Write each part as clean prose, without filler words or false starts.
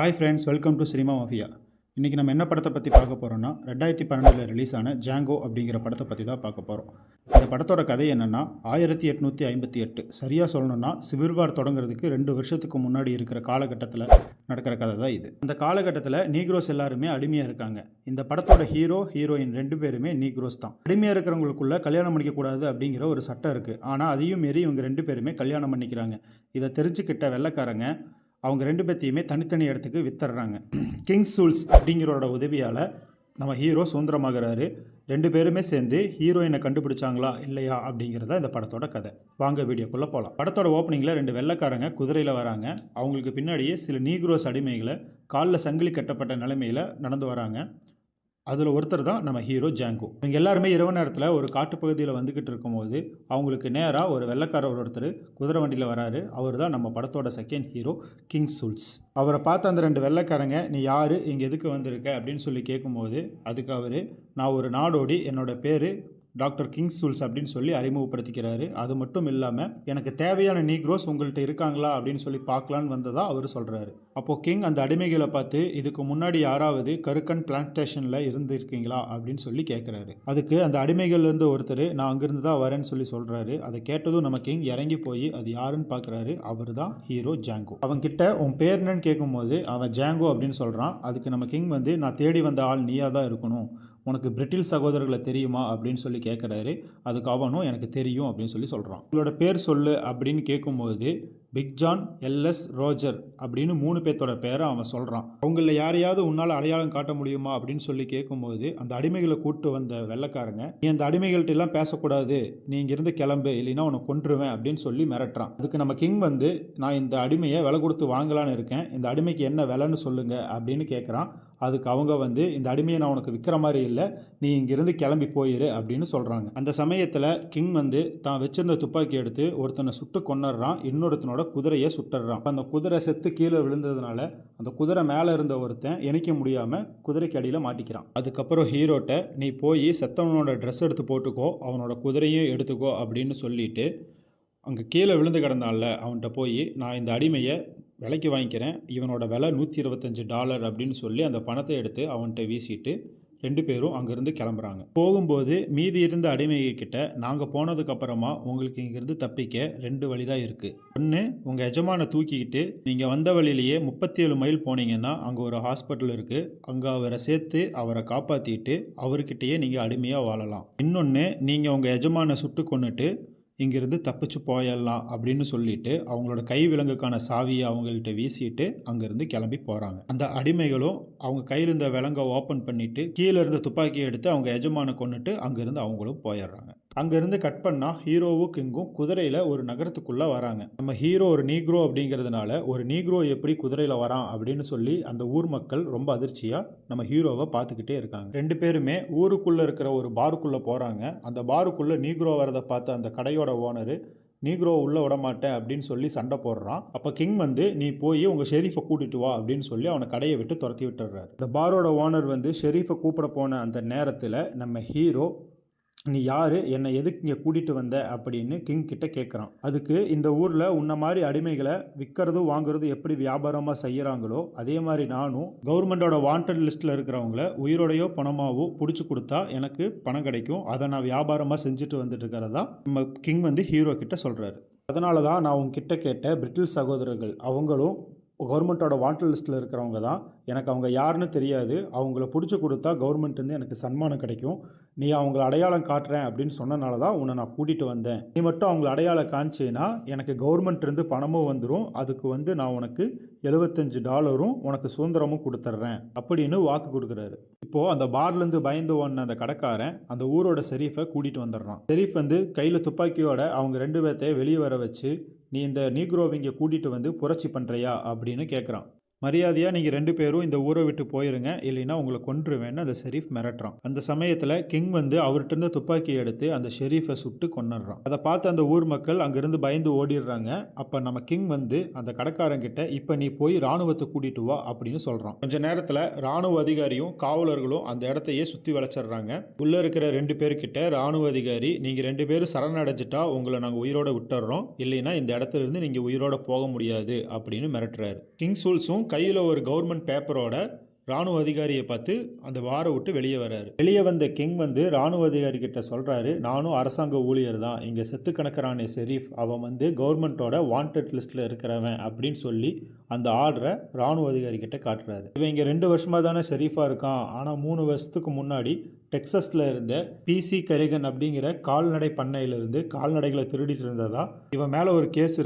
Hi friends, welcome to cinema mafia. இன்றைக்கி நம்ம என்ன படத்தை பற்றி பார்க்க போகிறோன்னா 2012 ரிலீஸ் ஆன ஜாங்கோ அப்படிங்கிற படத்தை பற்றி தான் பார்க்க போகிறோம். இந்த படத்தோட கதை என்னென்னா 1858, சரியாக சொல்லணும்னா சிவில் வார் தொடங்குறதுக்கு 2 வருஷத்துக்கு முன்னாடி இருக்கிற காலகட்டத்தில் நடக்கிற கதை தான் இது. அந்த காலகட்டத்தில் நீக்ரோஸ் எல்லாருமே அடிமையாக இருக்காங்க. இந்த படத்தோட ஹீரோயின் 2 பேருமே நீக்ரோஸ் தான். அடிமையாக இருக்கிறவங்களுக்குள்ள கல்யாணம் பண்ணிக்கக்கூடாது அப்படிங்கிற ஒரு சட்டம் இருக்குது. ஆனால் அதையும் மீறி இவங்க 2 பேருமே கல்யாணம் பண்ணிக்கிறாங்க. இதை தெரிஞ்சுக்கிட்ட வெள்ளைக்காரங்க அவங்க 2 பேர்த்தையுமே தனித்தனி இடத்துக்கு வித்துடுறாங்க. கிங் சூல்ஸ் அப்படிங்கிறோட உதவியால் நம்ம ஹீரோ சுதந்திரமாகிறாரு. 2 பேருமே சேர்ந்து ஹீரோயினை கண்டுபிடிச்சாங்களா இல்லையா அப்படிங்கிறத இந்த படத்தோட கதை. வாங்க வீடியோக்குள்ளே போகலாம். படத்தோட ஓப்பனிங்கில் 2 வெள்ளைக்காரங்க குதிரையில் வராங்க. அவங்களுக்கு பின்னாடியே சில நீக்ரோஸ் அடிமைகளை காலில் சங்கிலி கட்டப்பட்ட நிலைமையில் நடந்து வராங்க. அதில் ஒருத்தர் தான் நம்ம ஹீரோ ஜாங்கோ. இவங்க எல்லாருமே இரவு நேரத்தில் ஒரு காட்டுப்பகுதியில் வந்துக்கிட்டு இருக்கும்போது அவங்களுக்கு நேராக ஒரு வெள்ளைக்காரர் ஒருத்தர் குதிரை வண்டியில் வராரு. அவர் தான் நம்ம படத்தோட செகண்ட் ஹீரோ கிங் சூல்ஸ். அவரை பார்த்த அந்த 2 வெள்ளைக்காரங்க, நீ யார், இங்கே எதுக்கு வந்திருக்க அப்படின்னு சொல்லி கேட்கும்போது அதுக்கு அவர், நான் ஒரு நாடோடி, என்னோட பேர் டாக்டர் கிங் சூல்ஸ் அப்படின்னு சொல்லி அறிமுகப்படுத்திக்கிறாரு. அது மட்டும் இல்லாமல் எனக்கு தேவையான நீக்ரோஸ் உங்கள்கிட்ட இருக்காங்களா அப்படின்னு சொல்லி பார்க்கலான்னு வந்ததா அவர் சொல்கிறாரு. அப்போது கிங் அந்த அடிமைகளை பார்த்து, இதுக்கு முன்னாடி யாராவது கருக்கன் பிளான்டேஷனில் இருந்திருக்கீங்களா அப்படின்னு சொல்லி கேட்குறாரு. அதுக்கு அந்த அடிமைகள்லேருந்து ஒருத்தர், நான் அங்கேருந்து தான் வரேன்னு சொல்லி சொல்கிறாரு. அதை கேட்டதும் நம்ம கிங் இறங்கி போய் அது யாருன்னு பார்க்குறாரு. அவர் தான் ஹீரோ ஜாங்கோ. அவன்கிட்ட உன் பேர் என்னன்னு கேட்கும்போது அவன் ஜாங்கோ அப்படின்னு சொல்கிறான். அதுக்கு நம்ம கிங் வந்து, நான் தேடி வந்த ஆள் நீயாக தான் இருக்கணும், உனக்கு பிரிட்டில் சகோதரர்களை தெரியுமா அப்படின்னு சொல்லி கேட்குறாரு. அதுக்கு அவனும் எனக்கு தெரியும் அப்படின்னு சொல்லி சொல்கிறான். உங்களோட பேர் சொல்லு அப்படின்னு கேட்கும்போது பிக் ஜான், எல்எஸ், ரோஜர் அப்படின்னு 3 பேர்த்தோட பேரை அவன் சொல்கிறான். அவங்கள யாரையாவது உன்னால் அடையாளம் காட்ட முடியுமா அப்படின்னு சொல்லி கேட்கும்போது அந்த அடிமைகளை கூப்பிட்டு வந்த வெள்ளைக்காரங்க, நீ அந்த அடிமைகள்ட்ட எல்லாம் பேசக்கூடாது, நீ இங்கிருந்து கிளம்பு, இல்லைன்னா உன்னை கொன்றுவேன் அப்படின்னு சொல்லி மிரட்டுறான். அதுக்கு நம்ம கிங் வந்து, நான் இந்த அடிமையை விலை கொடுத்து வாங்கலான்னு இருக்கேன், இந்த அடிமைக்கு என்ன விலைன்னு சொல்லுங்க அப்படின்னு கேட்குறான். அதுக்கு அவங்க வந்து, இந்த அடிமையை நான் உனக்கு விற்கிற மாதிரி இல்லை, நீ இங்கிருந்து கிளம்பி போயிரு அப்படின்னு சொல்கிறாங்க. அந்த சமயத்தில் கிங் வந்து தான் வச்சிருந்த துப்பாக்கி எடுத்து ஒருத்தனை சுட்டு கொன்னுறான், இன்னொருத்தனோட குதிரையை சுட்டுறான். அந்த குதிரை செத்து கீழே விழுந்ததுனால அந்த குதிரை மேலே இருந்த ஒருத்தன் எணிக்க முடியாமல் குதிரைக்கு அடியில் மாட்டிக்கிறான். அதுக்கப்புறம் ஹீரோட்ட, நீ போய் செத்தவனோட ட்ரெஸ் எடுத்து போட்டுக்கோ, அவனோட குதிரையும் எடுத்துக்கோ அப்படின்னு சொல்லிட்டு அங்கே கீழே விழுந்து கிடந்தான்ல அவன்கிட்ட போய், நான் இந்த அடிமையை விலைக்கு வாங்கிக்கிறேன், இவனோட விலை $125 அப்படின்னு சொல்லி அந்த பணத்தை எடுத்து அவன்கிட்ட வீசிட்டு 2 பேரும் அங்கேருந்து கிளம்புறாங்க. போகும்போது மீதி இருந்த அடிமைகிட்ட, நாங்கள் போனதுக்கப்புறமா உங்களுக்கு இங்கேருந்து தப்பிக்க 2 வழி தான் இருக்குது. ஒன்று, உங்கள் எஜமானை தூக்கிக்கிட்டு நீங்கள் வந்த வழியிலேயே 37 மைல் போனீங்கன்னா அங்கே ஒரு ஹாஸ்பிட்டல் இருக்குது, அங்கே அவரை சேர்த்து அவரை காப்பாற்றிட்டு அவர்கிட்டயே நீங்கள் அடிமையாக வாழலாம். இன்னொன்று, நீங்கள் உங்கள் எஜமானை சுட்டு கொன்னுட்டு இங்கிருந்து தப்பிச்சு போயிடலாம் அப்படின்னு சொல்லிட்டு அவங்களோட கை விலங்குக்கான சாவியை அவங்கள்ட்ட வீசிட்டு அங்கேருந்து கிளம்பி போகிறாங்க. அந்த அடிமைகளும் அவங்க கையில் இருந்த விலங்கை ஓப்பன் பண்ணிவிட்டு கீழே இருந்த துப்பாக்கியை எடுத்து அவங்க எஜமானை கொண்டுட்டு அங்கேருந்து அவங்களும் போயிடுறாங்க. அங்கேருந்து கட் பண்ணால் ஹீரோவும் கிங்கும் குதிரையில் ஒரு நகரத்துக்குள்ளே வராங்க. நம்ம ஹீரோ ஒரு நீக்ரோ அப்படிங்கிறதுனால ஒரு நீக்ரோ எப்படி குதிரையில் வரான் அப்படின்னு சொல்லி அந்த ஊர் மக்கள் ரொம்ப அதிர்ச்சியாக நம்ம ஹீரோவை பார்த்துக்கிட்டே இருக்காங்க. 2 பேருமே ஊருக்குள்ளே இருக்கிற ஒரு பாருக்குள்ளே போகிறாங்க. அந்த பாருக்குள்ளே நீக்ரோ வரதை பார்த்து அந்த கடையோட ஓனரு, நீக்ரோ உள்ளே விட மாட்டேன் அப்படின்னு சொல்லி சண்டை போடுறான். அப்போ கிங் வந்து, நீ போய் உங்கள் ஷெரீஃபை கூட்டிட்டு வா அப்படின்னு சொல்லி அவனை கடையை விட்டு துரத்தி விட்டுறாரு. இந்த பாரோட ஓனர் வந்து ஷெரீஃபை கூப்பிட போன அந்த நேரத்தில் நம்ம ஹீரோ, நீ யார், என்னை எதுக்கு இங்கே கூட்டிகிட்டு வந்த அப்படின்னு கிங் கிட்ட கேட்குறான். அதுக்கு, இந்த ஊரில் உன்ன மாதிரி அடிமைகளை விற்கிறதும் வாங்குறதும் எப்படி வியாபாரமாக செய்கிறாங்களோ அதே மாதிரி நானும் கவர்மெண்டோட வாண்டட் லிஸ்ட்டில் இருக்கிறவங்கள உயிரோடையோ பணமாவோ பிடிச்சி கொடுத்தா எனக்கு பணம் கிடைக்கும், அதை நான் வியாபாரமாக செஞ்சுட்டு வந்துட்டு இருக்கிறதா நம்ம கிங் வந்து ஹீரோ கிட்ட சொல்கிறாரு. அதனால தான் நான் உங்ககிட்ட கேட்ட பிரிட்டில் சகோதரர்கள், அவங்களும் கவர்மெண்ட்டோட வாண்டட் லிஸ்ட்டில் இருக்கிறவங்க தான், எனக்கு அவங்க யாருன்னு தெரியாது, அவங்கள பிடிச்சி கொடுத்தா கவர்மெண்ட்லேருந்து எனக்கு சன்மானம் கிடைக்கும், நீ அவங்கள அடையாளம் காட்டுறேன் அப்படின்னு சொன்னனால தான் உன்னை நான் கூட்டிகிட்டு வந்தேன், நீ மட்டும் அவங்கள அடையாளம் காமிச்சேன்னா எனக்கு கவர்மெண்ட்லேருந்து பணமும் வந்துடும், அதுக்கு வந்து நான் உனக்கு $75 உனக்கு சுதந்திரமும் கொடுத்துட்றேன் அப்படின்னு வாக்கு கொடுக்குறாரு. இப்போது அந்த பார்லேருந்து பயந்து ஓடின அந்த கடைக்காரன் அந்த ஊரோட ஷெரீஃபை கூட்டிகிட்டு வந்துடுறான். ஷெரீஃப் வந்து கையில் துப்பாக்கியோட அவங்க 2 பேர்த்தையும் வெளியே வர வச்சு, நீ இந்த நீக்ரோவிங்க கூட்டிகிட்டு வந்து புரட்சி பண்ணுறியா அப்படின்னு கேட்குறான். மரியாதையாக நீங்கள் 2 பேரும் இந்த ஊரை விட்டு போயிருங்க, இல்லைன்னா உங்களை கொன்றுவேன்னு அந்த ஷெரீஃப் மிரட்டுறான். அந்த சமயத்தில் கிங் வந்து அவர்கிட்ட இருந்த துப்பாக்கியை எடுத்து அந்த ஷெரீஃபை சுட்டு கொன்னுறான். அதை பார்த்து அந்த ஊர் மக்கள் அங்கேருந்து பயந்து ஓடிடுறாங்க. அப்போ நம்ம கிங் வந்து அந்த கடைக்காரங்கிட்ட, இப்போ நீ போய் இராணுவத்தை கூட்டிகிட்டு வா அப்படின்னு சொல்கிறான். கொஞ்ச நேரத்தில் இராணுவ அதிகாரியும் காவலர்களும் அந்த இடத்தையே சுற்றி வளைச்சிடுறாங்க. உள்ளே இருக்கிற 2 பேர்கிட்ட இராணுவ அதிகாரி, நீங்கள் 2 பேரும் சரணடைஞ்சிட்டா உங்களை நாங்கள் உயிரோட விட்டுறோம், இல்லைன்னா இந்த இடத்துல இருந்து நீங்கள் உயிரோட போக முடியாது அப்படின்னு மிரட்டுறாரு. கிங் சூல்ஸும் கையில் ஒரு கவர்மெண்ட் பேப்பரோட ராணுவ அதிகாரியை பார்த்து அந்த வாரை விட்டு வெளியே வர்றாரு. வெளியே வந்த கிங் வந்து ராணுவ அதிகாரி கிட்ட சொல்கிறாரு, நானும் அரசாங்க ஊழியர் தான், இங்கே செத்து கிடக்கிறானே ஷெரீஃப், அவன் வந்து கவர்மெண்ட்டோட வாண்டட் லிஸ்ட்டில் இருக்கிறவன் அப்படின்னு சொல்லி அந்த ஆர்டரை ராணுவ அதிகாரி கிட்ட காட்டுறாரு. இவன் இங்கே 2 வருஷமாக தானே ஷெரீஃபாக இருக்கான், ஆனால் 3 வருஷத்துக்கு முன்னாடி டெக்ஸஸில் இருந்த பிசி கரிகன் அப்படிங்கிற கால்நடை பண்ணையிலிருந்து கால்நடைகளை திருடிட்டு இருந்ததா இவன் மேலே ஒரு கேஸ்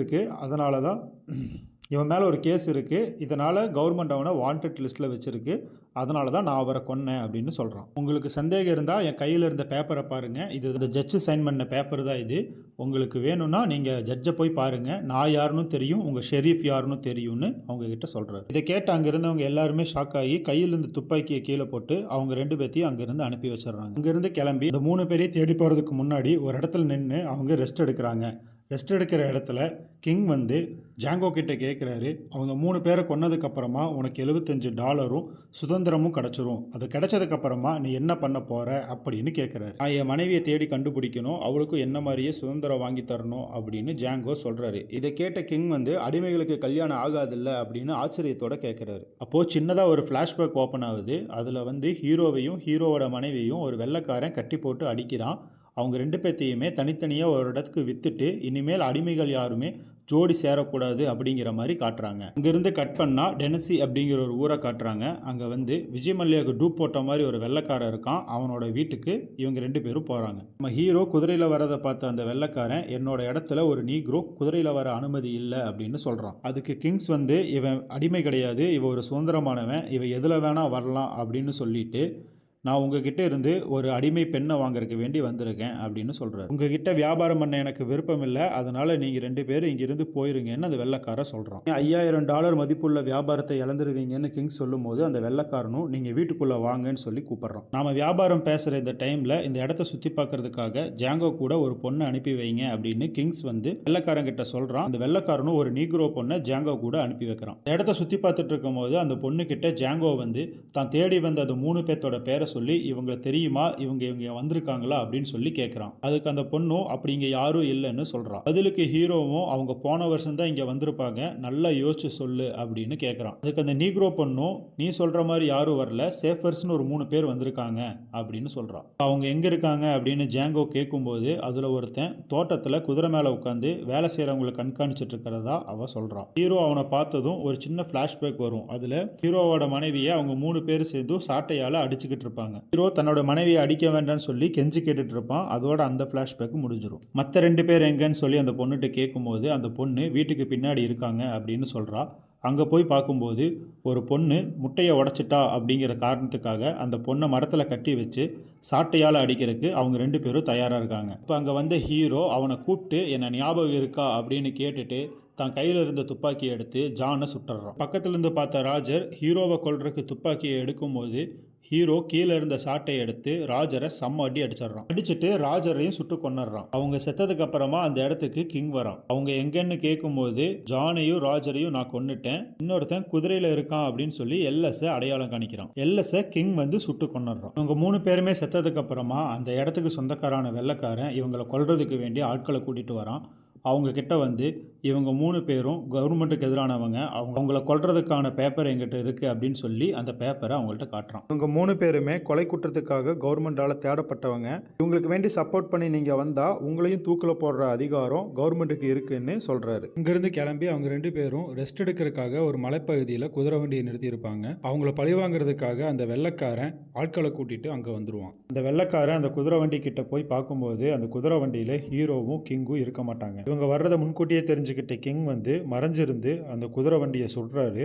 இருக்குது. இதனால் கவர்மெண்ட் அவனை வாண்டட் லிஸ்ட்டில் வச்சுருக்கு. அதனால தான் நான் அவரை கொன்னேன் அப்படின்னு சொல்கிறான். உங்களுக்கு சந்தேகம் இருந்தால் என் கையில் இருந்த பேப்பரை பாருங்கள். இது இந்த ஜட்ஜு சைன் பண்ண பேப்பர் தான் இது. உங்களுக்கு வேணும்னா நீங்கள் ஜட்ஜை போய் பாருங்கள். நான் யாருன்னு தெரியும், உங்கள் ஷெரீஃப் யாருன்னு தெரியும்னு அவங்கக்கிட்ட சொல்கிறாரு. இதை கேட்டு அங்கே இருந்தவங்க எல்லாருமே ஷாக் ஆகி கையிலேருந்து துப்பாக்கியை கீழே போட்டு அவங்க 2 பேர்த்தையும் அங்கேருந்து அனுப்பி வச்சிடுறாங்க. அங்கேருந்து கிளம்பி இந்த 3 பேரையும் தேடி போகிறதுக்கு முன்னாடி ஒரு இடத்துல நின்று அவங்க ரெஸ்ட் எடுக்கிறாங்க. ரெஸ்ட் எடுக்கிற இடத்துல கிங் வந்து ஜாங்கோ கிட்ட கேட்குறாரு, அவங்க 3 பேரை கொன்னதுக்கப்புறமா உனக்கு $75 சுதந்திரமும் கிடச்சிரும், அது கிடைச்சதுக்கப்புறமா நீ என்ன பண்ண போகிற அப்படின்னு கேட்குறாரு. நான் என் மனைவியை தேடி கண்டுபிடிக்கணும், அவளுக்கும் என்ன மாதிரியே சுதந்திரம் வாங்கி தரணும் அப்படின்னு ஜாங்கோ சொல்கிறாரு. இதை கேட்ட கிங் வந்து அடிமைகளுக்கு கல்யாணம் ஆகாதில்ல அப்படின்னு ஆச்சரியத்தோட கேட்குறாரு. அப்போது சின்னதாக ஒரு ஃப்ளாஷ்பேக் ஓப்பன் ஆகுது. அதில் வந்து ஹீரோவையும் ஹீரோவோட மனைவியையும் ஒரு வெள்ளைக்காரன் கட்டி போட்டு அடிக்கிறான். அவங்க 2 பேர்த்தையுமே தனித்தனியாக ஒரு இடத்துக்கு விற்றுட்டு இனிமேல் அடிமைகள் யாருமே ஜோடி சேரக்கூடாது அப்படிங்கிற மாதிரி காட்டுறாங்க. அங்கேருந்து கட் பண்ணால் டெனசி அப்படிங்கிற ஒரு ஊரை காட்டுறாங்க. அங்கே வந்து விஜய் மல்லையாவுக்கு டூப் போட்ட மாதிரி ஒரு வெள்ளைக்காரன் இருக்கான். அவனோட வீட்டுக்கு இவங்க 2 பேரும் போகிறாங்க. நம்ம ஹீரோ குதிரையில் வரதை பார்த்த அந்த வெள்ளைக்காரன், என்னோட இடத்துல ஒரு நீக்ரோ குதிரையில் வர அனுமதி இல்லை அப்படின்னு சொல்கிறான். அதுக்கு கிங்ஸ் வந்து இவன் அடிமை கிடையாது, இவன் ஒரு சுதந்திரமானவன், இவன் எதில் வேணால் வரலாம் அப்படின்னு சொல்லிட்டு நான் உங்ககிட்ட இருந்து ஒரு அடிமை பெண்ணை வாங்குறதுக்கு வேண்டி வந்திருக்கேன் அப்படின்னு சொல்கிறார். உங்ககிட்ட வியாபாரம் பண்ண எனக்கு விருப்பம் இல்லை, அதனால் நீங்கள் 2 பேரும் இங்கிருந்து போயிருங்கன்னு அந்த வெள்ளைக்காரன் சொல்கிறான். $5000 மதிப்புள்ள வியாபாரத்தை இழந்துருவீங்கன்னு கிங்ஸ் சொல்லும் போது அந்த வெள்ளைக்காரனும் நீங்கள் வீட்டுக்குள்ளே வாங்கன்னு சொல்லி கூப்பிட்றான். நாம் வியாபாரம் பேசுகிற இந்த டைமில் இந்த இடத்த சுற்றி பார்க்கறதுக்காக ஜாங்கோ கூட ஒரு பொண்ணை அனுப்பி வைங்க அப்படின்னு கிங்ஸ் வந்து வெள்ளைக்காரங்கிட்ட சொல்கிறான். அந்த வெள்ளைக்காரனும் ஒரு நீக்ரோ பொண்ணை ஜாங்கோ கூட அனுப்பி வைக்கிறான். இந்த இடத்த சுற்றி பார்த்துட்டு இருக்கும் போது அந்த பொண்ணுக்கிட்ட ஜாங்கோ வந்து தான் தேடி வந்த அந்த 3 பேர்த்தோட பேரை சொல்லி இவங்க தெரியுமா, இவங்க வந்திருக்காங்களா அப்படின்னு சொல்லி கேட்குறான். அதுக்கு அந்த பொண்ணும் அப்படி இங்கே யாரும் இல்லைன்னு சொல்கிறான். பதிலுக்கு ஹீரோவும் அவங்க போன வருஷம் தான் இங்கே வந்திருப்பாங்க, நல்லா யோசிச்சு சொல்லு அப்படின்னு கேட்குறான். அதுக்கு அந்த நீக்ரோ பொண்ணும் நீ சொல்கிற மாதிரி யாரும் வரல, சேஃபர்ஸ்னு ஒரு 3 பேர் வந்திருக்காங்க அப்படின்னு சொல்கிறான். அவங்க எங்கே இருக்காங்க அப்படின்னு ஜாங்கோ கேட்கும்போது அதில் ஒருத்தன் தோட்டத்தில் குதிரை மேலே உட்காந்து வேலை செய்கிறவங்களை கண்காணிச்சிட்டு இருக்கிறதா அவன் சொல்கிறான். ஹீரோ அவனை பார்த்ததும் ஒரு சின்ன ஃப்ளாஷ்பேக் வரும். அதில் ஹீரோவோட மனைவியை அவங்க 3 பேர் சேர்ந்து சாட்டையால் அடிச்சுக்கிட்டு இருப்பாங்க. ஹீரோ தன்னோட மனைவியை அடிக்க வேண்டாம்னு சொல்லி கெஞ்சி கேட்டுட்டு இருப்பான். அதோட அந்த ஃப்ளாஷ்பேக் முடிஞ்சிடும். மற்ற 2 பேர் எங்கன்னு சொல்லி அந்த பொண்ணுகிட்ட கேட்கும்போது அந்த பொண்ணு வீட்டுக்கு பின்னாடி இருக்காங்க அப்படின்னு சொல்கிறா. அங்கே போய் பார்க்கும்போது ஒரு பொண்ணு முட்டையை உடைச்சிட்டா அப்படிங்கிற காரணத்துக்காக அந்த பொண்ணை மரத்தில் கட்டி வச்சு சாட்டையால் அடிக்கிறதுக்கு அவங்க 2 பேரும் தயாராக இருக்காங்க. இப்போ அங்கே வந்த ஹீரோ அவனை கூப்பிட்டு என்ன ஞாபகம் இருக்கா அப்படின்னு கேட்டுட்டு தான் கையில் இருந்த துப்பாக்கியை எடுத்து ஜானை சுட்டுறான். பக்கத்துலேருந்து பார்த்த ராஜர் ஹீரோவை கொல்றதுக்கு துப்பாக்கியை எடுக்கும்போது ஹீரோ கீழே இருந்த சாட்டை எடுத்து ராஜரை செம்ம அடி அடிச்சிடறான். அடிச்சுட்டு ராஜரையும் சுட்டு கொன்னுறான். அவங்க செத்ததுக்கு அப்புறமா அந்த இடத்துக்கு கிங் வரான். அவங்க எங்கன்னு கேட்கும்போது ஜானையும் ராஜரையும் நான் கொன்னுட்டேன், இன்னொருத்தன் குதிரையில இருக்கான் அப்படின்னு சொல்லி எல்எஸ் அடையாளம் காணிக்கிறான். எல்எஸ் கிங் வந்து சுட்டு கொன்னுறான். இவங்க 3 பேருமே செத்ததுக்கு அப்புறமா அந்த இடத்துக்கு சொந்தக்காரான வெள்ளைக்காரன் இவங்களை கொல்றதுக்கு வேண்டிய ஆட்களை கூட்டிட்டு வரான். அவங்க கிட்ட வந்து இவங்க 3 பேரும் கவர்மெண்ட்டுக்கு எதிரானவங்க, அவங்கள கொல்றதுக்கான பேப்பர் எங்கிட்ட இருக்குது அப்படின்னு சொல்லி அந்த பேப்பரை அவங்கள்ட்ட காட்டுறான். இவங்க 3 பேருமே கொலை குற்றத்துக்காக கவர்மெண்டால் தேடப்பட்டவங்க, இவங்களுக்கு வேண்டி சப்போர்ட் பண்ணி நீங்கள் வந்தால் உங்களையும் தூக்கில் போடுற அதிகாரம் கவர்மெண்ட்டுக்கு இருக்குன்னு சொல்கிறாரு. இங்கேருந்து கிளம்பி அவங்க 2 பேரும் ரெஸ்ட் எடுக்கிறதுக்காக ஒரு மலைப்பகுதியில் குதிரை வண்டியை நிறுத்தியிருப்பாங்க. அவங்கள பழிவாங்கிறதுக்காக அந்த வெள்ளைக்காரன் ஆட்களை கூட்டிட்டு அங்கே வந்துடுவான். அந்த வெள்ளைக்காரன் அந்த குதிரை வண்டி கிட்ட போய் பார்க்கும்போது அந்த குதிரை வண்டியில் ஹீரோவும் கிங்கும் இருக்க மாட்டாங்க. இவங்க வர்றதை முன்கூட்டியே தெரிஞ்சுக்கிட்ட கிங் வந்து மறைஞ்சிருந்து அந்த குதிரை வண்டியை சுடுறாரு.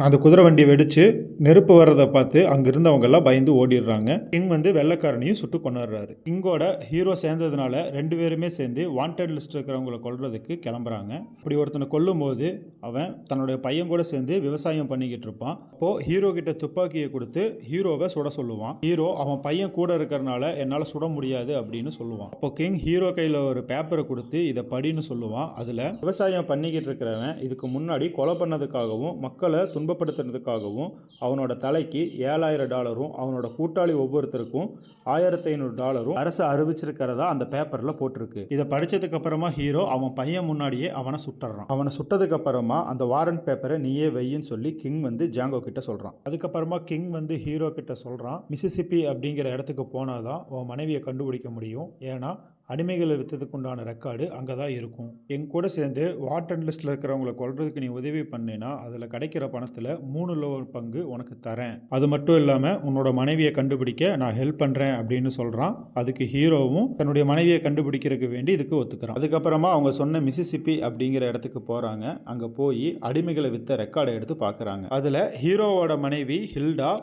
அந்த குதிரை வண்டி வெடிச்சு நெருப்பு வர்றதை பார்த்து அங்கிருந்து அவங்க எல்லாம் பயந்து ஓடிடுறாங்க. கிங் வந்து வெள்ளைக்காரனையும் சுட்டு கொண்டுறாரு. கிங்கோட ஹீரோ சேர்ந்ததுனால 2 பேருமே சேர்ந்து வாண்டட் லிஸ்ட் இருக்கிறவங்களை கொல்றதுக்கு கிளம்புறாங்க. அப்படி ஒருத்தனை கொல்லும் போது அவன் தன்னுடைய பையன் கூட சேர்ந்து விவசாயம் பண்ணிக்கிட்டு இருப்பான். அப்போ ஹீரோ கிட்ட துப்பாக்கியை கொடுத்து ஹீரோவை சுட சொல்லுவான். ஹீரோ அவன் பையன் கூட இருக்கிறனால என்னால் சுட முடியாது அப்படின்னு சொல்லுவான். அப்போ கிங் ஹீரோ கையில் ஒரு பேப்பரை கொடுத்து இதை படின்னு சொல்லுவான். அதில் விவசாயம் பண்ணிக்கிட்டு இருக்கிறவன் இதுக்கு முன்னாடி கொலை பண்ணதுக்காகவும் மக்களை துன்பப்படுத்துறதுக்காகவும் அவனோட தலைக்கு $7,000 அவனோட கூட்டாளி ஒவ்வொருத்தருக்கும் $1,500 அரசு அறிவிச்சிருக்கிறதா அந்த பேப்பரில் போட்டிருக்கு. இதை படித்ததுக்கு அப்புறமா ஹீரோ அவன் பையன் முன்னாடியே அவனை சுட்டுறான். அவனை சுட்டதுக்கு அப்புறமா அந்த வாரண்ட் பேப்பரை நீயே வையின்னு சொல்லி கிங் வந்து ஜாங்கோ கிட்ட சொல்கிறான். அதுக்கப்புறமா கிங் வந்து ஹீரோ கிட்ட சொல்கிறான், மிசிசிப்பி அப்படிங்கிற இடத்துக்கு போனாதான் உன் மனைவியை கண்டுபிடிக்க முடியும். ஏன்னா அடிமைகளை விற்றதுக்கு உண்டான ரெக்கார்டு அங்கே தான் இருக்கும். என் கூட சேர்ந்து வாட்டர் லிஸ்ட்டில் இருக்கிறவங்களை கொல்றதுக்கு நீ உதவி பண்ணினா அதில் கிடைக்கிற பணத்தில் 3 பங்கு உனக்கு தரேன். அது மட்டும் இல்லாமல் உன்னோட மனைவியை கண்டுபிடிக்க நான் ஹெல்ப் பண்ணுறேன் அப்படின்னு சொல்கிறான். அதுக்கு ஹீரோவும் தன்னுடைய மனைவியை கண்டுபிடிக்கிறதுக்கு வேண்டி இதுக்கு ஒத்துக்கிறான். அதுக்கப்புறமா அவங்க சொன்ன மிசிசிப்பி அப்படிங்கிற இடத்துக்கு போகிறாங்க. அங்கே போய் அடிமைகளை விற்ற ரெக்கார்டை எடுத்து பார்க்குறாங்க. அதில் ஹீரோவோட மனைவி ஹில்டா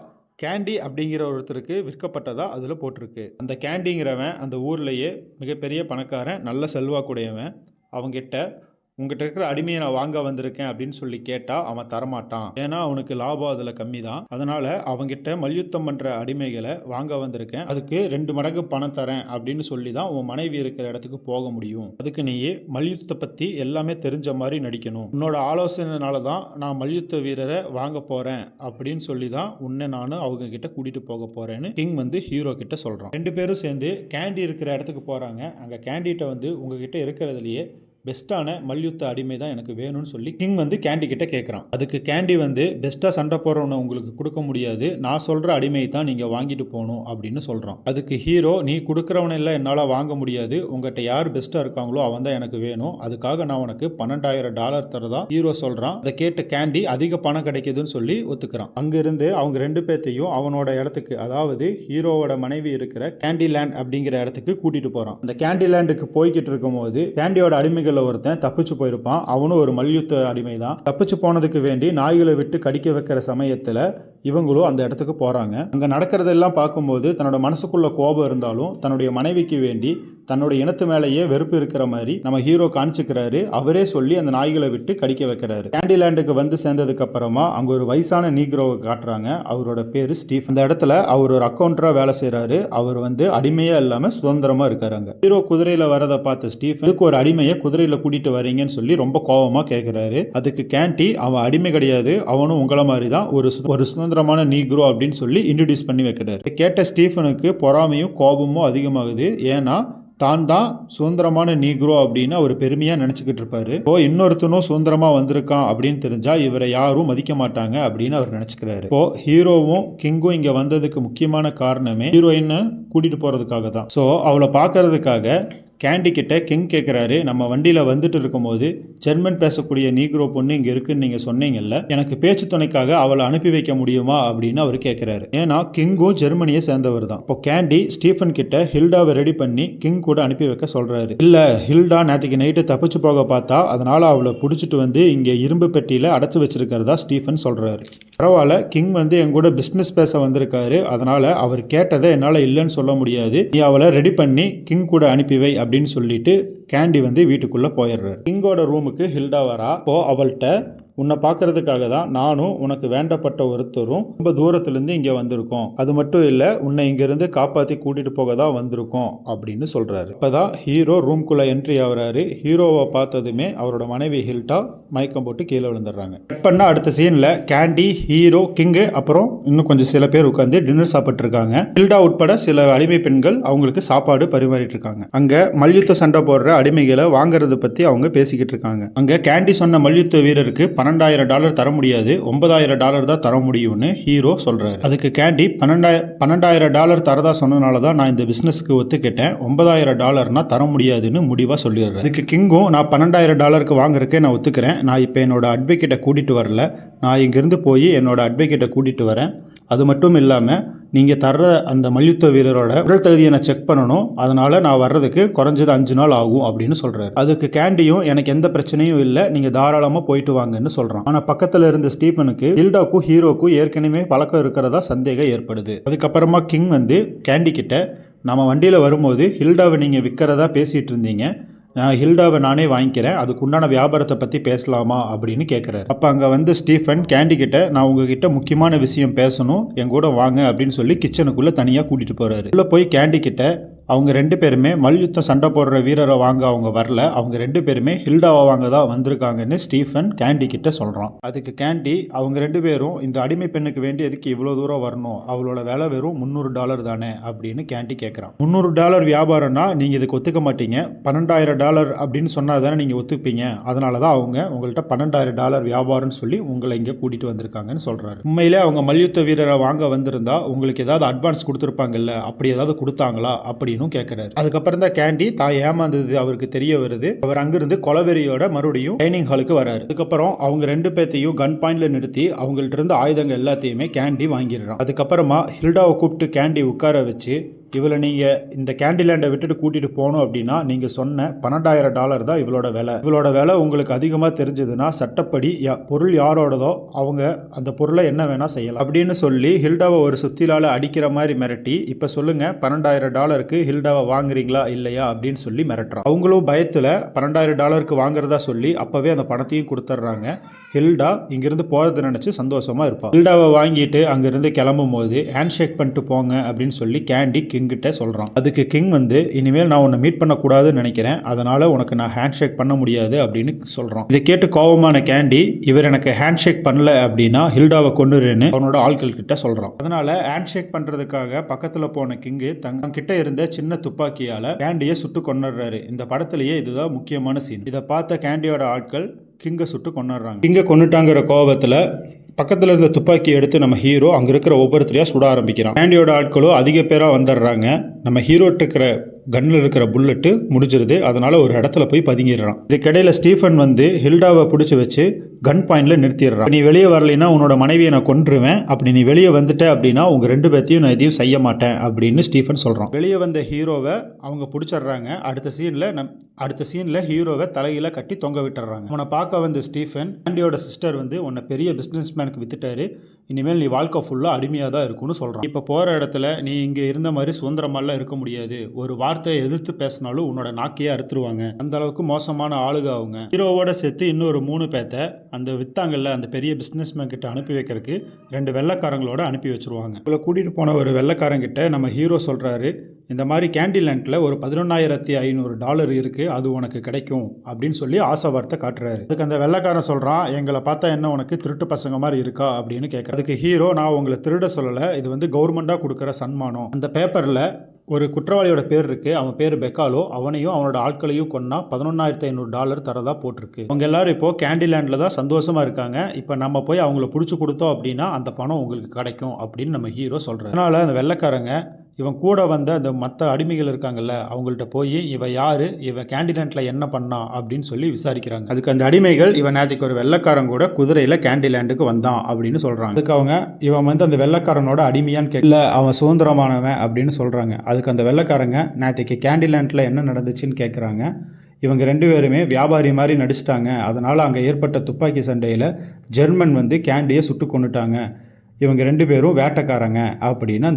கேண்டி அப்படிங்கிற ஒருத்தருக்கு விற்கப்பட்டதா அதில் போட்டிருக்கு. அந்த கேண்டிங்கிறவன் அந்த ஊர்லேயே மிகப்பெரிய பணக்காரன், நல்ல செல்வாக்குடையவன். அவங்கிட்ட உங்ககிட்ட இருக்கிற அடிமையை நான் வாங்க வந்திருக்கேன் அப்படின்னு சொல்லி கேட்டால் அவன் தரமாட்டான். ஏன்னா அவனுக்கு லாபம் அதில் கம்மி தான். அதனால் அவங்கிட்ட மல்யுத்தம் பண்ணுற அடிமைகளை வாங்க வந்திருக்கேன், அதுக்கு 2 மடங்கு பணம் தரேன் அப்படின்னு சொல்லி தான் உன் மனைவி இருக்கிற இடத்துக்கு போக முடியும். அதுக்கு நீ மல்யுத்தத்தை பற்றி எல்லாமே தெரிஞ்ச மாதிரி நடிக்கணும். உன்னோட ஆலோசனைனால தான் நான் மல்யுத்த வீரரை வாங்க போகிறேன் அப்படின்னு சொல்லி தான் உன்னை நான் அவங்க கிட்ட கூட்டிகிட்டு போக போகிறேன்னு கிங் வந்து ஹீரோ கிட்ட சொல்கிறான். 2 பேரும் சேர்ந்து கேண்டி இருக்கிற இடத்துக்கு போகிறாங்க. அங்கே கேண்டிகிட்ட வந்து உங்ககிட்ட இருக்கிறதுலையே பெஸ்ட்டான மல்யுத்த அடிமை தான் எனக்கு வேணும்னு சொல்லி கிங் வந்து கேண்டி கிட்ட கேட்குறான். அதுக்கு கேண்டி வந்து பெஸ்ட்டாக சண்டை போடுறவனை உங்களுக்கு கொடுக்க முடியாது, நான் சொல்கிற அடிமை தான் நீங்கள் வாங்கிட்டு போகணும் அப்படின்னு சொல்கிறான். அதுக்கு ஹீரோ, நீ கொடுக்குறவனை எல்லாம் என்னால் வாங்க முடியாது, உங்கள்கிட்ட யார் பெஸ்ட்டாக இருக்காங்களோ அவன் தான் எனக்கு வேணும், அதுக்காக நான் உனக்கு $12,000 தரதா ஹீரோ சொல்கிறான். அதை கேட்டு கேண்டி அதிக பணம் கிடைக்குதுன்னு சொல்லி ஒத்துக்கிறான். அங்கிருந்து அவங்க 2 பேர்த்தையும் அவனோட இடத்துக்கு, அதாவது ஹீரோவோட மனைவி இருக்கிற கேண்டி லேண்ட் அப்படிங்கிற இடத்துக்கு கூட்டிகிட்டு போகிறான். அந்த கேண்டி லேண்டுக்கு போய்கிட்டு இருக்கும் போது கேண்டியோட அடிமைகள் ஒருத்தன் தப்பிச்சு போயிருப்பான். அவனும் ஒரு மல்யுத்த அடிமை தான். தப்பிச்சு போனதுக்கு வேண்டி நாய்களை விட்டு கடிக்க வைக்கிற சமயத்தில் இவங்களும் அந்த இடத்துக்கு போகிறாங்க. அங்கே நடக்கிறதெல்லாம் பார்க்கும்போது தன்னோட மனசுக்குள்ள கோபம் இருந்தாலும் தன்னுடைய மனைவிக்கு வேண்டி தன்னோட இனத்து மேலேயே வெறுப்பு இருக்கிற மாதிரி நம்ம ஹீரோ காணிச்சுக்கிறாரு. அவரே சொல்லி அந்த நாய்களை விட்டு கடிக்க வைக்கிறாரு. கேண்டிலேண்டுக்கு வந்து சேர்ந்ததுக்கு அப்புறமா அங்கே ஒரு வயசான நீக்ரோவை காட்டுறாங்க. அவரோட பேரு ஸ்டீஃப். அந்த இடத்துல அவர் ஒரு அக்கௌண்டரா வேலை செய்கிறாரு. அவர் வந்து அடிமையா இல்லாமல் சுதந்திரமா இருக்காருங்க. ஹீரோ குதிரையில வரதை பார்த்த ஸ்டீஃப், இதுக்கு ஒரு அடிமையை குதிரையில கூட்டிட்டு வரீங்கன்னு சொல்லி ரொம்ப கோபமா கேட்கிறாரு. அதுக்கு கேண்டி, அவன் அடிமை கிடையாது, அவனும் உங்களை மாதிரி தான் ஒரு சுதந்திரமான நீக்ரோ அப்படின்னு சொல்லி இன்ட்ரோடியூஸ் பண்ணி வைக்கிறாரு. கேட்ட ஸ்டீஃபனுக்கு பொறாமையும் கோபமும் அதிகமாகுது. ஏன்னா தான் சுதந்திரமான நீக்ரோ அப்படின்னு அவர் பெருமையாக நினச்சிக்கிட்டு இருப்பாரு. இப்போ இன்னொருத்தனும் சுதந்திரமாக வந்திருக்கான் அப்படின்னு தெரிஞ்சா இவரை யாரும் மதிக்க மாட்டாங்க அப்படின்னு அவர் நினச்சிக்கிறாரு. இப்போ ஹீரோவும் கிங்கும் இங்கே வந்ததுக்கு முக்கியமான காரணமே ஹீரோயினை கூட்டிகிட்டு போகிறதுக்காக தான். ஸோ அவளை பார்க்கறதுக்காக கேண்டி கிட்ட கிங் கேட்குறாரு, நம்ம வண்டியில் வந்துட்டு இருக்கும்போது ஜெர்மன் பேசக்கூடிய நீக்ரோ பொண்ணு இங்கே இருக்குன்னு நீங்கள் சொன்னீங்கல்ல, எனக்கு பேச்சு துணைக்காக அவளை அனுப்பி வைக்க முடியுமா அப்படின்னு அவர் கேட்குறாரு. ஏன்னா கிங்கும் ஜெர்மனியை சேர்ந்தவர் தான். இப்போ கேண்டி ஸ்டீஃபன் கிட்ட ஹில்டாவை ரெடி பண்ணி கிங் கூட அனுப்பி வைக்க சொல்கிறாரு. இல்லை, ஹில்டா நேற்றுக்கு நைட்டு தப்பிச்சு போக பார்த்தா, அதனால் அவளை பிடிச்சிட்டு வந்து இங்கே இரும்பு பெட்டியில் அடைச்சி வச்சிருக்கிறதா ஸ்டீஃபன் சொல்கிறாரு. பரவாயில்ல, கிங் வந்து என் கூட பிஸ்னஸ் பேச வந்திருக்காரு, அதனால் அவர் கேட்டதை என்னால் இல்லைன்னு சொல்ல முடியாது, நீ அவளை ரெடி பண்ணி கிங் கூட அனுப்பி வை அப்படின்னு சொல்லிட்டு கேண்டி வந்து வீட்டுக்குள்ள போயிடுறாரு. கிங்கோட ரூமுக்கு ஹில்டா வரா. இப்போ அவள்கிட்ட, உன்னை பார்க்கறதுக்காக தான் நானும் உனக்கு வேண்டப்பட்ட ஒருத்தரும் ரொம்ப தூரத்துலேருந்து இங்கே வந்திருக்கோம், அது மட்டும் இல்லை உன்னை இங்கேருந்து காப்பாற்றி கூட்டிகிட்டு போக தான் வந்திருக்கோம் அப்படின்னு சொல்கிறாரு. இப்போ தான் ஹீரோ ரூம்குள்ளே என்ட்ரி ஆகிறாரு. ஹீரோவை பார்த்ததுமே அவரோட மனைவி ஹில்டா மயக்கம் போட்டு கீழே விழுந்துடுறாங்க. கட் பண்ணால் அடுத்த சீனில் கேண்டி, ஹீரோ, கிங்கு அப்புறம் இன்னும் கொஞ்சம் சில பேர் உட்காந்து டின்னர் சாப்பிட்டு இருக்காங்க. ஹில்டா உட்பட சில அடிமை பெண்கள் அவங்களுக்கு சாப்பாடு பரிமாறிட்டு இருக்காங்க. அங்கே மல்யுத்த சண்டை போடுற அடிமைகளை வாங்குறத பற்றி அவங்க பேசிக்கிட்டு இருக்காங்க. அங்கே கேண்டி சொன்ன மல்யுத்த வீரருக்கு $12,000 தர முடியாது, $9,000 தான் தர முடியும்னு ஹீரோ சொல்றாரு. அதுக்கு கேண்டி, $12,000 தரதா சொன்னனால தான் நான் இந்த பிசினஸ்க்கு ஒத்துக்கிட்டேன், $9,000 தர முடியாதுன்னு முடிவா சொல்லிடுறேன். அதுக்கு கிங்கும், நான் $12,000 வாங்குறதுக்கே நான் ஒத்துக்கிறேன், நான் இப்போ என்னோட அட்வொகேட்டை கூட்டிட்டு வரல, நான் இங்கிருந்து போய் என்னோட அட்வொகேட்டை கூட்டிட்டு வரேன், அது மட்டும் இல்லாமல் நீங்கள் தர்ற அந்த மல்யுத்த வீரரோட உடல் தகுதியை நான் செக் பண்ணணும், அதனால் நான் வர்றதுக்கு குறைஞ்சது 5 நாள் ஆகும் அப்படின்னு சொல்கிறாரு. அதுக்கு கேண்டியும், எனக்கு எந்த பிரச்சனையும் இல்லை, நீங்கள் தாராளமாக போயிட்டு வாங்கன்னு சொல்கிறான். ஆனால் பக்கத்தில் இருந்த ஸ்டீஃபனுக்கு ஹில்டாக்கும் ஹீரோக்கும் ஏற்கனவே பழக்கம் இருக்கிறதா சந்தேகம் ஏற்படுது. அதுக்கப்புறமா கிங் வந்து கேண்டி கிட்ட, நம்ம வண்டியில் வரும்போது ஹில்டாவை நீங்கள் விற்கிறதா பேசிகிட்டு இருந்தீங்க, நான் ஹில்டாவை நானே வாங்கிக்கிறேன், அதுக்கு உண்டான வியாபாரத்தை பற்றி பேசலாமா அப்படின்னு கேட்குறாரு. அப்போ அங்கே வந்து ஸ்டீஃபன் கேண்டி கிட்ட, நான் உங்ககிட்ட முக்கியமான விஷயம் பேசணும், என் கூட வாங்க அப்படின்னு சொல்லி கிச்சனுக்குள்ளே தனியாக கூட்டிகிட்டு போகிறாரு. உள்ளே போய் கேண்டி கிட்ட, அவங்க 2 பேருமே மல்யுத்தம் சண்டை போடுற வீரரை வாங்க அவங்க வரல, அவங்க 2 பேருமே ஹில்டாவை வாங்க தான் வந்திருக்காங்கன்னு ஸ்டீஃபன் கேண்டி கிட்ட சொல்கிறான். அதுக்கு கேண்டி அவங்க 2 பேரும் இந்த அடிமை பெண்ணுக்கு வேண்டி எதுக்கு இவ்வளோ தூரம் வரணும், அவளோட விலை வெறும் $300 தானே அப்படின்னு கேண்டி கேட்குறான். $300 வியாபாரம்னா நீங்கள் இதுக்கு ஒத்துக்க மாட்டீங்க, $12,000 அப்படின்னு சொன்னால் தானே நீங்கள் ஒத்துப்பீங்க, அதனால தான் அவங்க உங்கள்கிட்ட $12,000 வியாபாரம்னு சொல்லி உங்களை இங்கே கூட்டிகிட்டு வந்திருக்காங்கன்னு சொல்கிறாரு. உண்மையிலே அவங்க மல்யுத்த வீரரை வாங்க வந்திருந்தா உங்களுக்கு ஏதாவது அட்வான்ஸ் கொடுத்துருப்பாங்கல்ல, அப்படி ஏதாவது கொடுத்தாங்களா அப்படின்னு கேட்குறாரு. அதுக்கப்புறம் தான் கேண்டி தான் ஏமாந்தது அவருக்கு தெரிய வருது. அவர் அங்கிருந்து கொலவெறியோட மறுபடியும் ட்ரைனிங் ஹாலுக்கு வராரு. அதுக்கப்புறம் அவங்க 2 பேர்த்தையும் கன் பாயிண்ட்ல நிறுத்தி அவங்கள்ட்ட இருந்து ஆயுதங்கள் எல்லாத்தையுமே கேண்டி வாங்கிடுறான். அதுக்கப்புறமா ஹில்டாவை கூப்பிட்டு கேண்டி உட்கார வச்சு, இவளை நீங்கள் இந்த கேண்டிலேண்டை விட்டுட்டு கூட்டிகிட்டு போகணும் அப்படின்னா நீங்கள் சொன்ன $12,000 தான் இவளோட விலை. இவளோட விலை உங்களுக்கு அதிகமாக தெரிஞ்சதுன்னா சட்டப்படி பொருள் யாரோடதோ அவங்க அந்த பொருளை என்ன வேணால் செய்யலாம் அப்படின்னு சொல்லி ஹில்டாவை ஒரு சுத்திலால் அடிக்கிற மாதிரி மிரட்டி, இப்போ சொல்லுங்கள் $12,000க்கு ஹில்டாவை வாங்குறீங்களா இல்லையா அப்படின்னு சொல்லி மிரட்டுறான். அவங்களும் பயத்தில் $12,000க்கு வாங்குறதா சொல்லி அப்போவே அந்த பணத்தையும் கொடுத்துட்றாங்க. ஹில்டா இங்கிருந்து போகிறத நினச்சி சந்தோஷமாக இருப்பாள். ஹில்டாவை வாங்கிட்டு அங்கேருந்து கிளம்பும் போது ஹேண்ட் ஷேக் பண்ணிட்டு போங்க அப்படின்னு சொல்லி கேண்டி கிங்கிட்ட சொல்கிறான். அதுக்கு கிங் வந்து, இனிமேல் நான் உன்னை மீட் பண்ணக்கூடாதுன்னு நினைக்கிறேன், அதனால் உனக்கு நான் ஹேண்ட் ஷேக் பண்ண முடியாது அப்படின்னு சொல்கிறான். இதை கேட்டு கோபமான கேண்டி, இவர் எனக்கு ஹேண்ட் ஷேக் பண்ணல அப்படின்னா ஹில்டாவை கொன்னுருன்னு அவனோட ஆட்கள் கிட்ட சொல்கிறான். அதனால் ஹேண்ட் ஷேக் பண்ணுறதுக்காக பக்கத்தில் போன கிங்கு தங்கிட்ட இருந்த சின்ன துப்பாக்கியால் கேண்டியை சுட்டு கொன்னுடுறாரு. இந்த படத்துலேயே இதுதான் முக்கியமான சீன். இதை பார்த்த கேண்டியோட ஆட்கள் கிங்கை சுட்டு கொண்டுடுறாங்க. கிங்கை கொண்டுட்டாங்கிற கோபத்தில் பக்கத்தில் இருந்த துப்பாக்கி எடுத்து நம்ம ஹீரோ அங்கே இருக்கிற ஒவ்வொருத்தரையாக சுட ஆரம்பிக்கிறான். கேண்டியோட ஆட்களும் அதிக பேராக வந்துடுறாங்க. நம்ம ஹீரோட்டு இருக்கிற கன்னில் இருக்கிற புல்லட்டு முடிஞ்சிருது. அதனால் ஒரு இடத்துல போய் பதுங்கிடுறான். இதுக்கிடையில் ஸ்டீஃபன் வந்து ஹில்டாவை பிடிச்சி வச்சு கன் பாயிண்டில் நிறுத்திடுறான். நீ வெளியே வரலைன்னா உன்னோட மனைவியை நான் கொன்றுவேன், அப்படி நீ வெளியே வந்துட்ட அப்படின்னா உங்கள் 2 பேர்த்தையும் நான் எதையும் செய்ய மாட்டேன் அப்படின்னு ஸ்டீஃபன் சொல்கிறான். வெளியே வந்த ஹீரோவை அவங்க பிடிச்சிடுறாங்க. அடுத்த சீனில் ஹீரோவை தலையில கட்டி தொங்க விட்டுறாங்க. அவனை பார்க்க வந்த ஸ்டீஃபன் கேண்டியோட சிஸ்டர் வந்து உன்னை பெரிய பிஸ்னஸ் மேனுக்கு வித்துட்டாரு, இனிமேல் நீ வாழ்க்கை ஃபுல்லாக அடிமையாக தான் இருக்குன்னு சொல்கிறான். இப்போ போகிற இடத்துல நீ இங்கே இருந்த மாதிரி சுதந்திரமாலாம் இருக்க முடியாது, ஒரு வார்த்தையை எதிர்த்து பேசினாலும் உன்னோட நாக்கையே அறுத்துருவாங்க, அந்த அளவுக்கு மோசமான ஆளுக அவங்க. ஹீரோவோட சேர்த்து இன்னொரு 3 பேர்த்த அந்த வித்தாங்கல்ல அந்த பெரிய பிஸ்னஸ் மேன் கிட்ட அனுப்பி வைக்கிறதுக்கு 2 வெள்ளைக்காரங்களோட அனுப்பி வச்சிருவாங்க. இவளை கூட்டிகிட்டு போன ஒரு வெள்ளைக்காரங்கிட்ட நம்ம ஹீரோ சொல்கிறாரு, இந்த மாதிரி கேண்டிலேண்டில் ஒரு $11,500 இருக்குது, அது உனக்கு கிடைக்கும் அப்படின்னு சொல்லி ஆசை வார்த்தை காட்டுறாரு. அதுக்கு அந்த வெள்ளைக்காரன் சொல்கிறான், எங்களை பார்த்தா என்ன உனக்கு திருட்டு பசங்க மாதிரி இருக்கா அப்படின்னு கேட்குறேன். அதுக்கு ஹீரோ, நான் உங்களை திருட சொல்லலை, இது வந்து கவர்மெண்ட்டாக கொடுக்குற சன்மானம், அந்த பேப்பரில் ஒரு குற்றவாளியோட பேர் இருக்குது, அவன் பேர் பெக்காலோ, அவனையும் அவனோட ஆட்களையும் கொன்னா $11,500 தரதா போட்டிருக்கு. அவங்க எல்லாரும் இப்போது கேண்டிலேண்டில் தான் சந்தோஷமாக இருக்காங்க, இப்போ நம்ம போய் அவங்கள பிடிச்சி கொடுத்தோம் அப்படின்னா அந்த பணம் உங்களுக்கு கிடைக்கும் அப்படின்னு நம்ம ஹீரோ சொல்கிறார். அதனால் அந்த வெள்ளைக்காரங்க இவன் கூட வந்த அந்த மற்ற அடிமைகள் இருக்காங்கல்ல அவங்கள்ட்ட போய் இவன் யார், இவன் கேண்டிலேண்டில் என்ன பண்ணான் அப்படின்னு சொல்லி விசாரிக்கிறாங்க. அதுக்கு அந்த அடிமைகள், இவன் நேற்றுக்கு ஒரு வெள்ளைக்காரன் கூட குதிரையில் கேண்டிலேண்டுக்கு வந்தான் அப்படின்னு சொல்கிறாங்க. அதுக்கு அவங்க, இவன் வந்து அந்த வெள்ளைக்காரனோட அடிமையான்னு கேட்கல, அவன் சுதந்திரமானவன் அப்படின்னு சொல்கிறாங்க. அதுக்கு அந்த வெள்ளைக்காரங்க, நேற்றுக்கு கேண்டிலேண்டில் என்ன நடந்துச்சுன்னு கேட்குறாங்க. இவங்க 2 பேருமே வியாபாரி மாதிரி நடிச்சிட்டாங்க, அதனால் அங்கே ஏற்பட்ட துப்பாக்கி சண்டையில் ஜெர்மன் வந்து கேண்டியை சுட்டு கொண்டுட்டாங்க, இவங்க 2 பேரும் வேட்டைக்காரங்க அப்படின்னு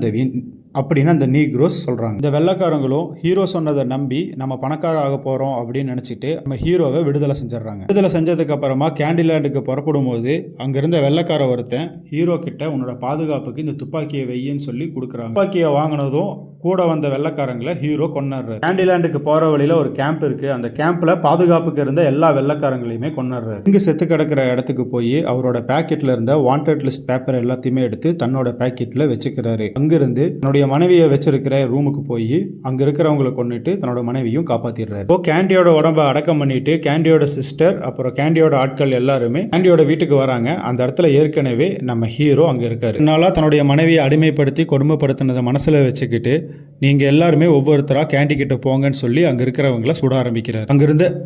அந்த நீக்ரோஸ் சொல்கிறாங்க. இந்த வெள்ளைக்காரங்களும் ஹீரோ சொன்னதை நம்பி நம்ம பணக்கார ஆக போகிறோம் அப்படின்னு நினச்சிட்டு நம்ம ஹீரோவை விடுதலை செஞ்சிடறாங்க. விடுதலை செஞ்சதுக்கு அப்புறமா கேண்டிலேண்டுக்கு புறப்படும் போது அங்கிருந்த வெள்ளைக்கார ஒருத்தன் ஹீரோ கிட்ட உன்னோட பாதுகாப்புக்கு இந்த துப்பாக்கியை வையின்னு சொல்லி கொடுக்குறாங்க. துப்பாக்கியை வாங்கினதும் கூட வந்த வெள்ளைக்காரங்களை ஹீரோ கொன்னுறாரு. கேண்டிலேண்டுக்கு போகிற வழியில் ஒரு கேம்ப் இருக்குது, அந்த கேம்பில் பாதுகாப்புக்கு இருந்த எல்லா வெள்ளைக்காரங்களையுமே கொன்னுறாரு. இங்கே செத்து கிடக்கிற இடத்துக்கு போய் அவரோட பேக்கெட்டில் இருந்த வாண்டட் லிஸ்ட் பேப்பர் எல்லாத்தையுமே எடுத்து தன்னோட பேக்கெட்டில் வச்சுக்கிறாரு. அங்கிருந்து தன்னுடைய மனைவியை வச்சிருக்கிற ரூமுக்கு போய் அங்கே இருக்கிறவங்களை கொண்டுட்டு தன்னோட மனைவியும் காப்பாற்றிடுறாரு. இப்போ கேண்டியோட உடம்பை அடக்கம் பண்ணிட்டு கேண்டியோட சிஸ்டர் அப்புறம் கேண்டியோட ஆட்கள் எல்லாருமே கேண்டியோட வீட்டுக்கு வராங்க. அந்த இடத்துல ஏற்கனவே நம்ம ஹீரோ அங்கே இருக்காரு. அதனால தன்னுடைய மனைவியை அடிமைப்படுத்தி கொடுமைப்படுத்தினதை மனசில் வச்சுக்கிட்டு நீங்கள் எல்லாருமே ஒவ்வொருத்தராக கேண்டி கிட்ட போங்கன்னு சொல்லி அங்கே இருக்கிறவங்கள சுட ஆரம்பிக்கிறார்.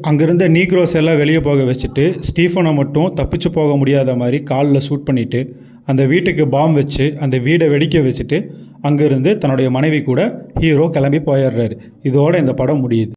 அங்கிருந்த நீக்ரோஸ் எல்லாம் வெளியே போக வச்சுட்டு ஸ்டீஃபனை மட்டும் தப்பிச்சு போக முடியாத மாதிரி காலில் ஷூட் பண்ணிவிட்டு அந்த வீட்டுக்கு பாம் வச்சு அந்த வீடை வெடிக்க வச்சுட்டு அங்கேருந்து தன்னுடைய மனைவி கூட ஹீரோ கிளம்பி போயிடுறாரு. இதோட இந்த படம் முடியுது.